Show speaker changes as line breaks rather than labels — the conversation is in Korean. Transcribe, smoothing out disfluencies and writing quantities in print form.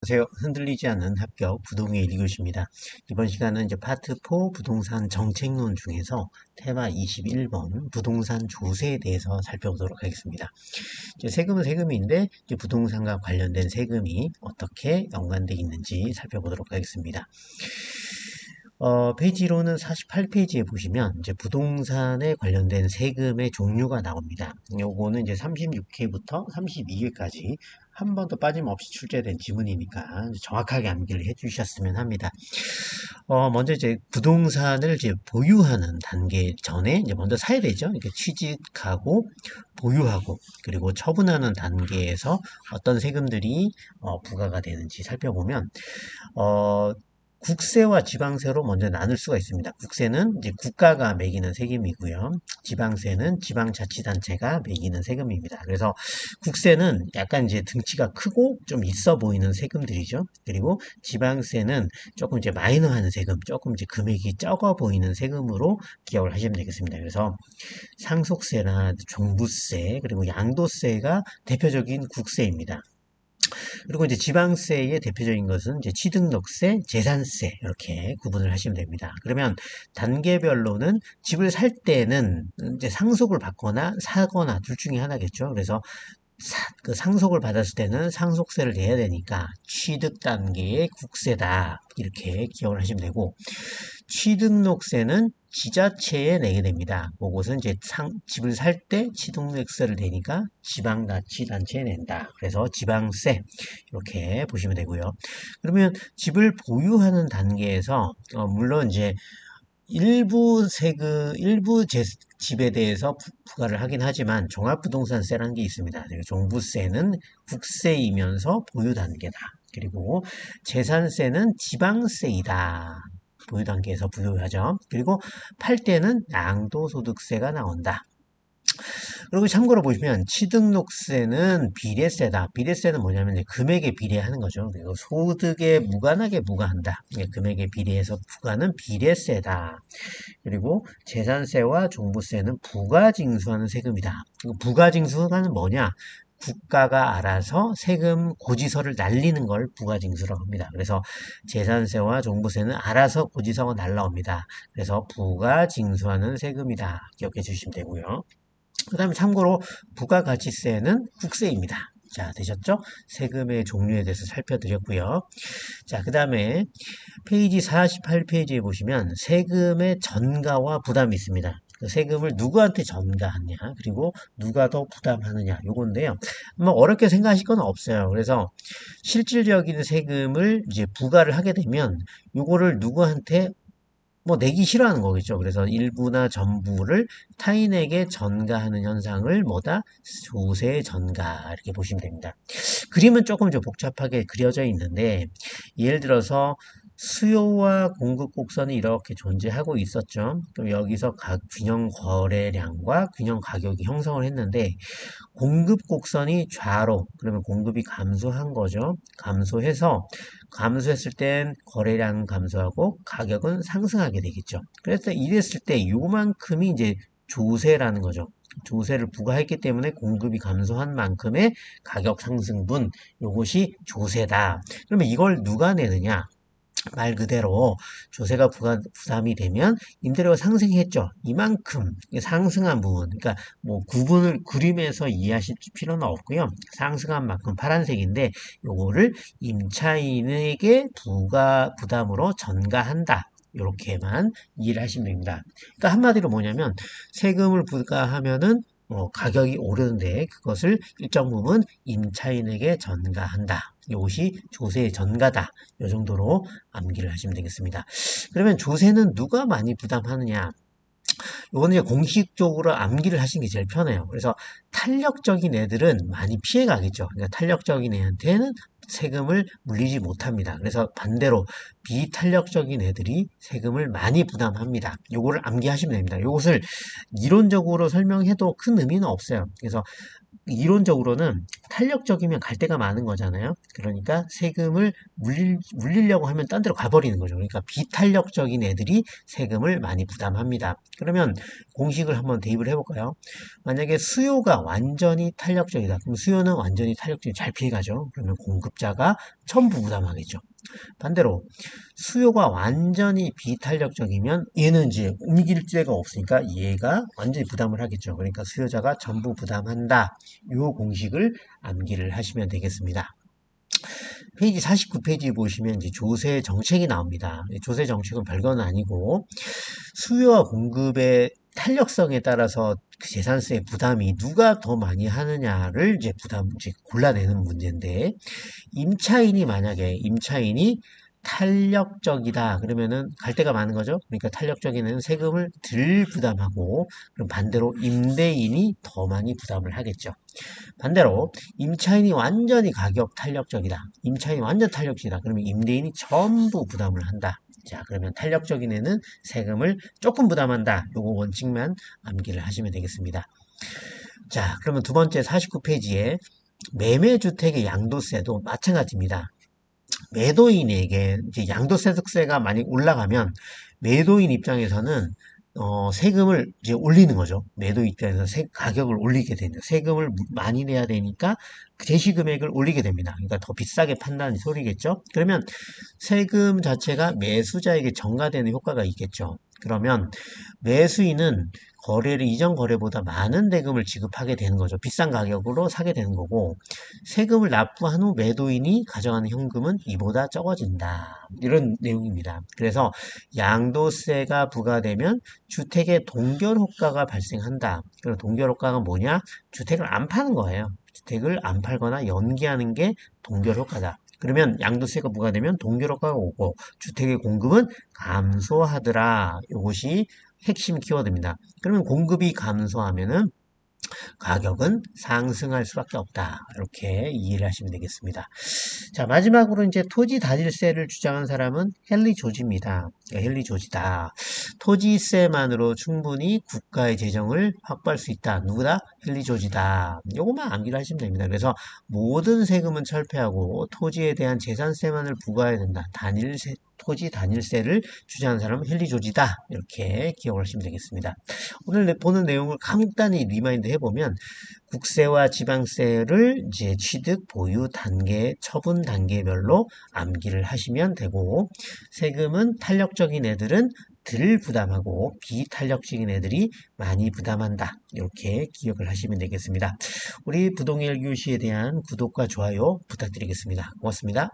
안녕하세요. 흔들리지 않는 합격 부동의 1교시입니다. 이번 시간은 이제 파트 4 부동산 정책론 중에서 테마 21번 부동산 조세에 대해서 살펴보도록 하겠습니다. 이제 세금은 세금인데 이제 부동산과 관련된 세금이 어떻게 연관되어 있는지 살펴보도록 하겠습니다. 페이지로는 48페이지에 보시면 이제 부동산에 관련된 세금의 종류가 나옵니다. 요거는 이제 36회부터 32회까지 한 번도 빠짐없이 출제된 지문이니까 정확하게 암기를 해주셨으면 합니다. 먼저 이제 부동산을 이제 보유하는 단계 전에 이제 먼저 사야 되죠. 이렇게 취득하고 보유하고 그리고 처분하는 단계에서 어떤 세금들이 부과가 되는지 살펴보면 국세와 지방세로 먼저 나눌 수가 있습니다. 국세는 이제 국가가 매기는 세금이고요. 지방세는 지방자치단체가 매기는 세금입니다. 그래서 국세는 약간 이제 등치가 크고 좀 있어 보이는 세금들이죠. 그리고 지방세는 조금 이제 마이너한 세금, 조금 이제 금액이 적어 보이는 세금으로 기억을 하시면 되겠습니다. 그래서 상속세나 종부세, 그리고 양도세가 대표적인 국세입니다. 그리고 이제 지방세의 대표적인 것은 이제 취등록세, 재산세 이렇게 구분을 하시면 됩니다. 그러면 단계별로는 집을 살 때는 이제 상속을 받거나 사거나 둘 중에 하나겠죠. 그래서 그 상속을 받았을 때는 상속세를 내야 되니까 취득 단계의 국세다 이렇게 기억을 하시면 되고, 취등록세는 지자체에 내게 됩니다. 그것은 이제 집을 살 때 취등록세를 내니까 지방자치단체에 낸다. 그래서 지방세 이렇게 보시면 되고요. 그러면 집을 보유하는 단계에서 물론 이제 집에 대해서 부과를 하긴 하지만 종합부동산세라는 게 있습니다. 종부세는 국세이면서 보유 단계다. 그리고 재산세는 지방세이다. 보유 단계에서 부여하죠. 그리고 팔 때는 양도소득세가 나온다. 그리고 참고로 보시면 취등록세는 비례세다. 비례세는 뭐냐면 이제 금액에 비례하는 거죠. 그리고 소득에 무관하게 부과한다. 금액에 비례해서 부과는 비례세다. 그리고 재산세와 종부세는 부가징수하는 세금이다. 부가징수가 뭐냐? 국가가 알아서 세금 고지서를 날리는 걸 부가징수라고 합니다. 그래서 재산세와 종부세는 알아서 고지서가 날라옵니다. 그래서 부가징수하는 세금이다. 기억해 주시면 되고요. 그 다음에 참고로 부가가치세는 국세입니다. 자, 되셨죠? 세금의 종류에 대해서 살펴드렸고요. 자, 그 다음에 페이지 48페이지에 보시면 세금의 전가와 부담이 있습니다. 그 세금을 누구한테 전가하냐, 그리고 누가 더 부담하느냐, 요건데요. 뭐 어렵게 생각하실 건 없어요. 그래서 실질적인 세금을 이제 부과를 하게 되면 요거를 누구한테 뭐 내기 싫어하는 거겠죠. 그래서 일부나 전부를 타인에게 전가하는 현상을 뭐다? 조세 전가 이렇게 보시면 됩니다. 그림은 조금 좀 복잡하게 그려져 있는데, 예를 들어서 수요와 공급 곡선이 이렇게 존재하고 있었죠. 그럼 여기서 균형 거래량과 균형 가격이 형성을 했는데, 공급 곡선이 좌로, 그러면 공급이 감소한 거죠. 감소했을 땐 거래량은 감소하고 가격은 상승하게 되겠죠. 그래서 이랬을 때 요만큼이 이제 조세라는 거죠. 조세를 부과했기 때문에 공급이 감소한 만큼의 가격 상승분, 요것이 조세다. 그러면 이걸 누가 내느냐? 말 그대로 조세가 부담이 되면 임대료가 상승했죠. 이만큼 상승한 부분, 그러니까 뭐 구분을 그림에서 이해하실 필요는 없고요. 상승한 만큼 파란색인데 요거를 임차인에게 부담으로 전가한다. 이렇게만 이해를 하시면 됩니다. 그러니까 한마디로 뭐냐면 세금을 부과하면은 가격이 오르는데 그것을 일정 부분 임차인에게 전가한다. 이것이 조세의 전가다. 이 정도로 암기를 하시면 되겠습니다. 그러면 조세는 누가 많이 부담하느냐? 이거는 이제 공식적으로 암기를 하시는 게 제일 편해요. 그래서 탄력적인 애들은 많이 피해가겠죠. 그러니까 탄력적인 애한테는 세금을 물리지 못합니다. 그래서 반대로 비탄력적인 애들이 세금을 많이 부담합니다. 요거를 암기하시면 됩니다. 요것을 이론적으로 설명해도 큰 의미는 없어요. 그래서 이론적으로는 탄력적이면 갈 데가 많은 거잖아요. 그러니까 세금을 물리려고 하면 딴 데로 가버리는 거죠. 그러니까 비탄력적인 애들이 세금을 많이 부담합니다. 그러면 공식을 한번 대입을 해볼까요? 만약에 수요가 완전히 탄력적이다. 그럼 수요는 완전히 탄력적이 잘 피해가죠. 그러면 공급자가 전부 부담하겠죠. 반대로 수요가 완전히 비탄력적이면 얘는 이제 옮길 데가 없으니까 얘가 완전히 부담을 하겠죠. 그러니까 수요자가 전부 부담한다. 이 공식을 암기를 하시면 되겠습니다. 페이지 49페이지 보시면 이제 조세 정책이 나옵니다. 조세 정책은 별거는 아니고 수요와 공급의 탄력성에 따라서 그 재산세의 부담이 누가 더 많이 하느냐를 이제 골라내는 문제인데 만약에 임차인이 탄력적이다 그러면은 갈 데가 많은 거죠. 그러니까 탄력적인 애는 세금을 덜 부담하고 그럼 반대로 임대인이 더 많이 부담을 하겠죠. 반대로 임차인이 완전히 가격 탄력적이다. 임차인이 완전 탄력적이다. 그러면 임대인이 전부 부담을 한다. 자, 그러면 탄력적인 애는 세금을 조금 부담한다. 요거 원칙만 암기를 하시면 되겠습니다. 자, 그러면 두 번째 49페이지에 매매주택의 양도세도 마찬가지입니다. 매도인에게 이제 양도세득세가 많이 올라가면 매도인 입장에서는 세금을 이제 올리는 거죠. 매도 입장에서 가격을 올리게 되는 세금을 많이 내야 되니까 제시 금액을 올리게 됩니다. 그러니까 더 비싸게 판다는 소리겠죠. 그러면 세금 자체가 매수자에게 전가되는 효과가 있겠죠. 그러면 매수인은 이전 거래보다 많은 대금을 지급하게 되는 거죠. 비싼 가격으로 사게 되는 거고 세금을 납부한 후 매도인이 가져가는 현금은 이보다 적어진다. 이런 내용입니다. 그래서 양도세가 부과되면 주택의 동결 효과가 발생한다. 그리고 동결 효과가 뭐냐? 주택을 안 파는 거예요. 주택을 안 팔거나 연기하는 게 동결 효과다. 그러면 양도세가 부과되면 동결 효과가 오고 주택의 공급은 감소하더라. 이것이 핵심 키워드입니다. 그러면 공급이 감소하면은 가격은 상승할 수밖에 없다. 이렇게 이해를 하시면 되겠습니다. 자, 마지막으로 이제 토지 단일세를 주장한 사람은 헨리 조지입니다. 헨리 조지다. 토지세만으로 충분히 국가의 재정을 확보할 수 있다. 누구다? 헨리 조지다. 요것만 암기를 하시면 됩니다. 그래서 모든 세금은 철폐하고 토지에 대한 재산세만을 부과해야 된다. 토지 단일세를 주장하는 사람은 헨리 조지다. 이렇게 기억을 하시면 되겠습니다. 오늘 보는 내용을 간단히 리마인드 해보면 국세와 지방세를 이제 취득, 보유 단계, 처분 단계별로 암기를 하시면 되고 세금은 탄력적인 애들은 덜 부담하고 비탄력적인 애들이 많이 부담한다. 이렇게 기억을 하시면 되겠습니다. 우리 부동의 1교시에 대한 구독과 좋아요 부탁드리겠습니다. 고맙습니다.